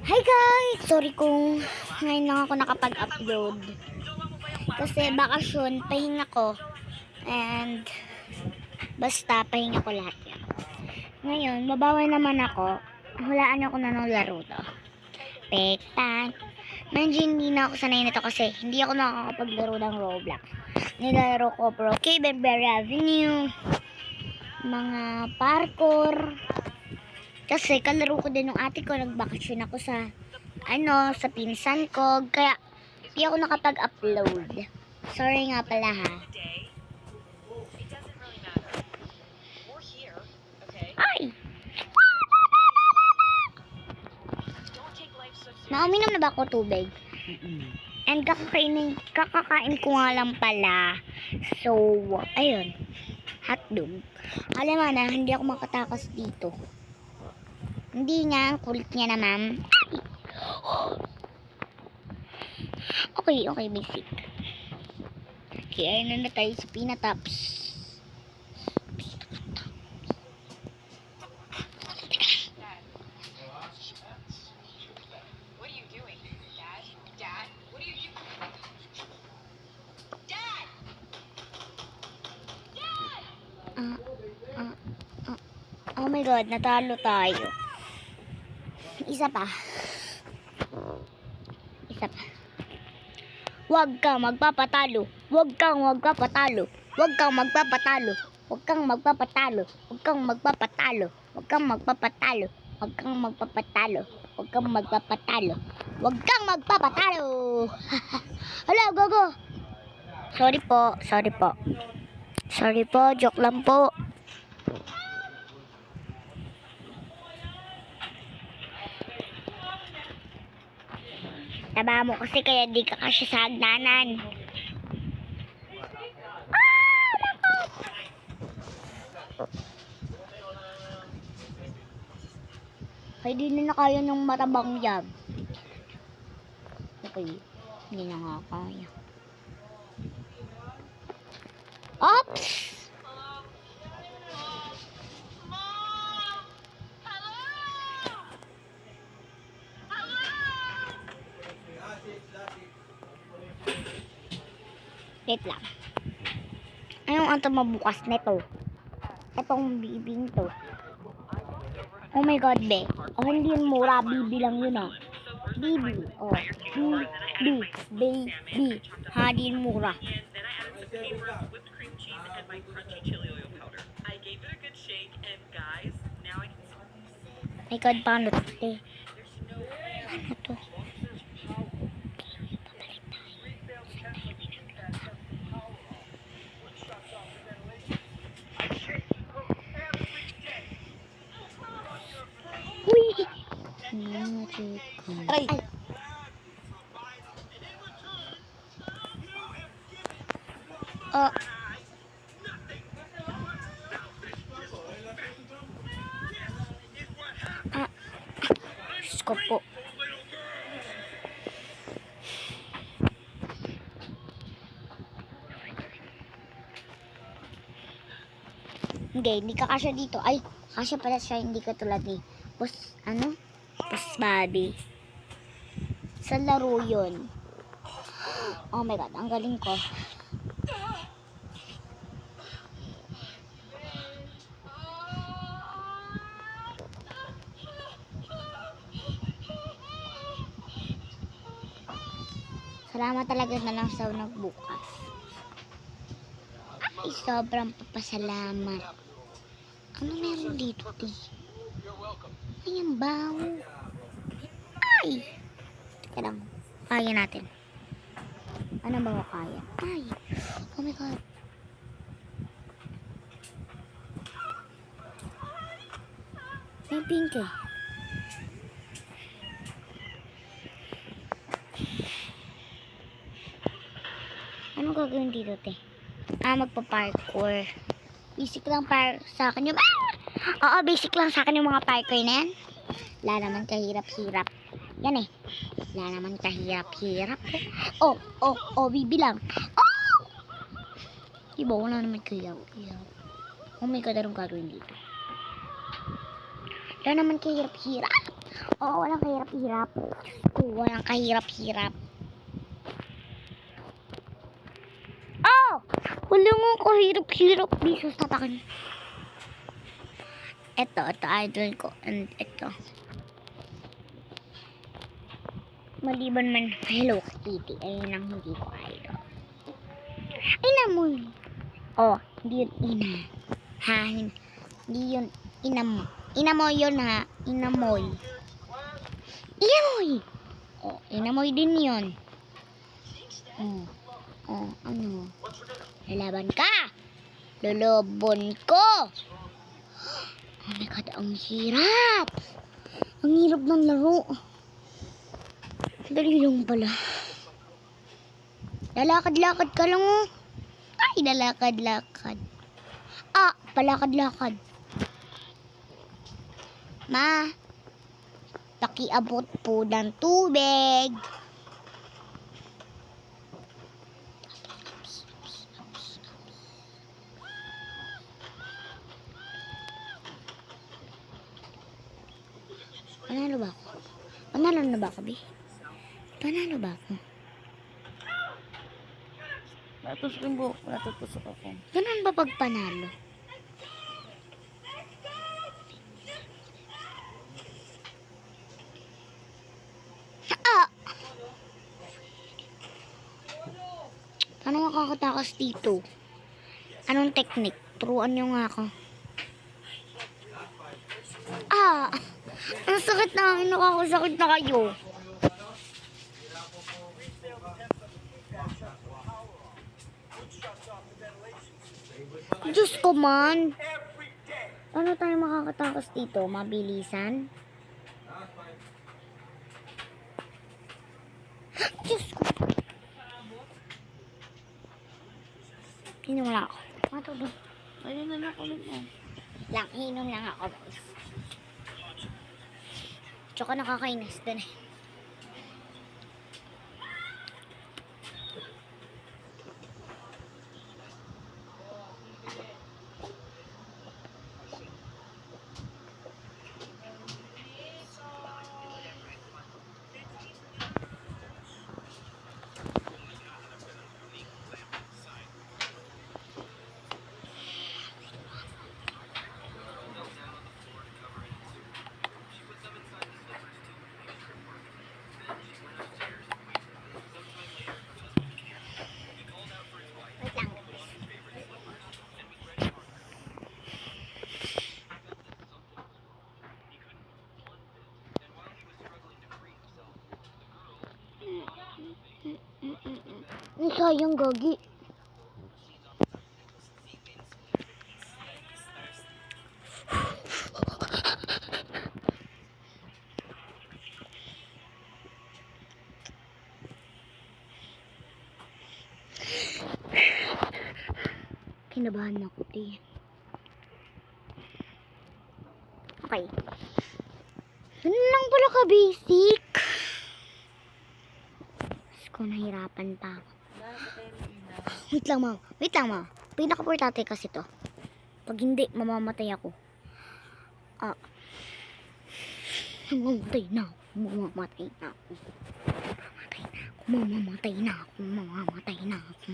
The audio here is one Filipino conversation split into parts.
Hi guys! Sorry kung ngayon lang ako nakapag-upload. Kasi bakasyon, pahinga ko. And basta pahinga ko lahat yan. Ngayon, babawi naman ako. Hulaan ako na ng laro to. Pektan. Medyo hindi na ako sanay nito kasi hindi ako nakakapaglaro ng Roblox. Nilalaro ko Pro Cable Bear Avenue, mga parkour. Kasi kalaro ko din ng ate ko, nagbakasyon ako sa sa pinsan ko, kaya di ako nakapag-upload. Sorry nga pala ha. Ay! Nauminom na ba ako tubig? And kakakain ko nga lang pala. So, ayun. Hotdog. Alam mo na, hindi ako makatakas dito. Hindi nga, kulit niya na ma'am. Okay, basic. Okay, ayun na tayo sa Pinatops. What are you doing? Dad? Dad? What are you doing? Dad! Dad! Oh my God, natalo tayo. Isa pa. Huwag kang magpapatalo. Huwag kang magpapatalo. Huwag kang magpapatalo. Huwag kang magpapatalo. Huwag kang magpapatalo. Huwag kang magpapatalo. Huwag kang magpapatalo. Huwag kang magpapatalo. Huwag kang magpapatalo. Hala, gogo. Sorry po, joke lang po. Taba mo kasi kaya di ka kasya sa hagdanan. Kaya di na kaya ng matabang yab. Okay, hindi na nga kaya. Oops! Wait lang. Anong ang mabukas nito? Itong bibing to. Oh my God, be. Oh, hindi yun mura. Bibi lang yun, ah. Bibi. Oh. Bibi. Ha, di yun mura. And then I added some capers, whipped cream cheese, and my crunchy chili oil powder. I gave it a good shake, and guys, now I can see. My God, paano to? There's no way. Ano to? Uy! Ay! Oh. Diyos ko po. Hindi ka kasya dito. Ay, kasya pala siya, hindi ka tulad ni Boss Bobby. Sa laro yun. Oh my God, ang galing ko. Salamat talaga na lang sa nagbukas. Ay, sobrang papasalamat. Ano meron dito, te? Ay, ang baho. Ay! Teka lang. Kaya natin. Ano ba kaya? Ay! Oh my God. May pink eh. Ano gagawin dito, te? Magpa-parkour. Basic lang sa akin yung... Oo, basic lang sa akin yung mga parkour na yan. Wala naman kahirap-hirap. Yan eh. Wala naman kahirap-hirap. Oh, bibilang. Oh! Diba, wala naman kahirap-hirap. Oh my God, anong gagawin dito? Wala naman kahirap-hirap. Oo, walang kahirap-hirap. Oo, walang kahirap-hirap. Oh! Walang nga kahirap-hirap. Bisos tatakan. Ito, idol ko. And ito. Maliban man Hello Kitty. Ayun ang hindi ko idol. Ay, namoy. Oh, hindi yun ina. Ha? Hindi yun inam. Inamoy yun ha. Inamoy. Inamoy! Oh, inamoy din yun. Oh, oh, ano? Lalaban ka! Lulobon ko! Oh my God, ang hirap! Ang hirap ng laro. Dali lang pala. Lalakad-lakad ka lang oh. Ay, lalakad-lakad. Ah, palakad-lakad. Ma, pakiabot po ng tubig. Panalo ba ako? Panalo na ba ako, Bi? Panalo ba ako? Natutusok ako. Ganun ba pag panalo? Ah! Paano makakatakas dito? Anong technique? Turuan nyo nga ako. Ah! Ang sakit na akin. Nakakasakit na kayo. Diyos ko man. Paano tayo makakatakas dito? Mabilisan? Diyos ko. Hinom lang ako. Matulog. Ayun na lang ulit mo. Lang, hinom lang ako. Tsaka nakakainis din eh. Wait lang. Ang sayang gagi. Kinabahan ako, ti. Okay. Ganun lang pala ka-basic. Mas ko nahirapan pa ako. Wait lang, ma. Wait lang, ma. Pinaka-importante kasi to. Pag hindi, mamamatay ako. Ah. Mamamatay na ako. Mamamatay na ako. Mamamatay na ako. Mamamatay na ako.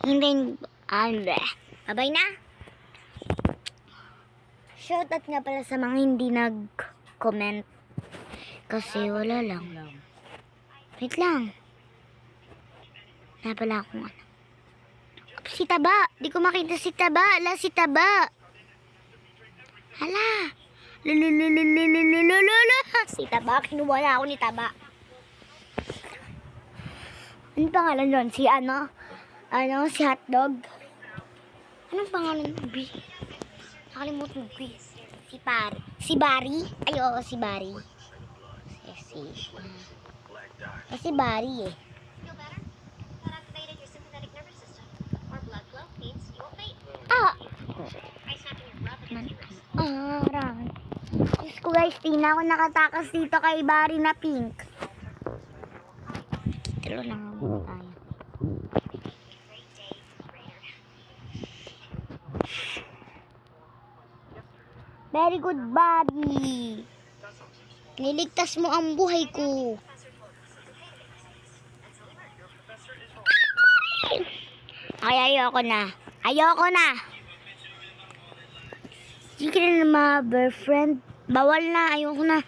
Hindi. Abay na. Shoutout nga pala sa mga hindi nag-comment. Kasi wala lang. Wait lang. Wala pala akong ano. Si Taba. Di ko makita si Taba. Ala, si Taba. Hala. Lulululululululululu. Si Taba. Kinuha na ako ni Taba. Anong pangalan doon? Si ano? Ano? Si Hotdog? Anong pangalan mo, B? Nakalimutan mo, B. Si Pari. Si Barry? Ay, oo, si Barry. Si Barry eh. Ah! Aray. Diyos ko guys, di na ako nakatakas dito kay Barry na pink. Talo na nga muna tayo. Very good, buddy. Niligtas mo ang buhay ko. Ay, ayoko na. Ayoko na. Sige na mga boyfriend. Bawal na. Ayoko na.